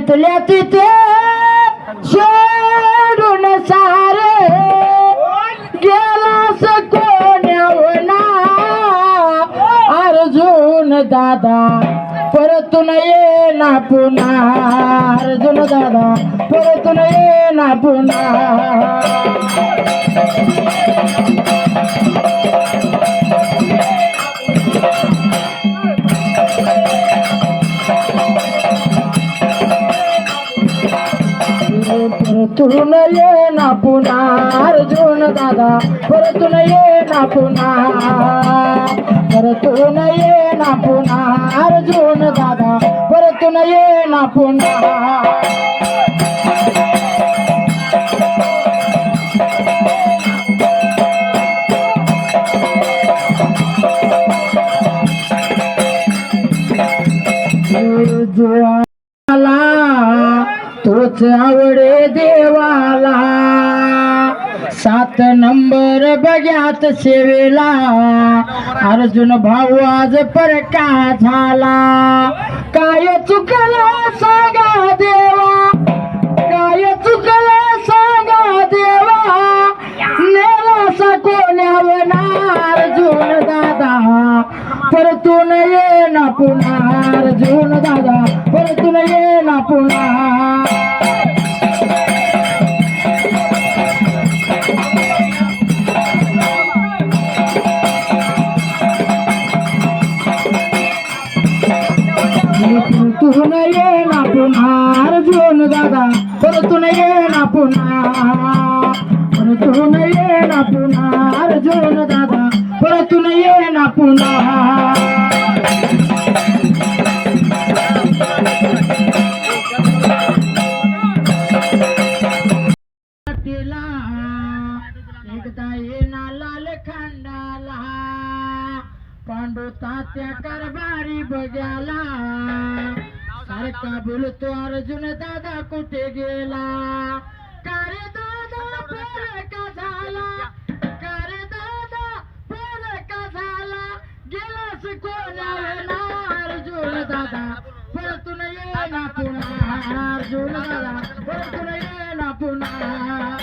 तिथल्या तिथे सोडून सारे गेलास कोण्यावना अर्जुन दादा परतून ये ना पुन्हा अर्जुन दादा परतून ये ना पुन्हा परतून ये ना पुन्हा अर्जुन दादा परतून ये ना पुन्हा परतून ये ना पुन्हा अर्जुन दादा परतून ये ना पुन्हा तोच आवडे देवाला 7 नंबर बघ्यात सेवेला अर्जुन भाऊ आज परका झाला काय चुकलं सांगा देवा काय चुकलं सांगा देवा नेला कोण्यावना अर्जुन दादा परतून ये ना पुन्हा अर्जुन दादा परतून ये ना पुन्हा परतून ये ना पुन्हा अर्जुन दादा परतून ये ना पुन्हा परतून ये ना पुन्हा अर्जुन दादा परतून ये ना पुन्हा एकदा येना लाल खंडाला पांडू तात्या कारभारी बघ्याला सारखा बोलतो अर्जुन दादा कुठे गेला कारे दादा का झाला कारे दादा का झाला गेलास कोणाला अर्जुन दादा परतून ये ना पुन्हा अर्जुन दादा परतून ये ना पुन्हा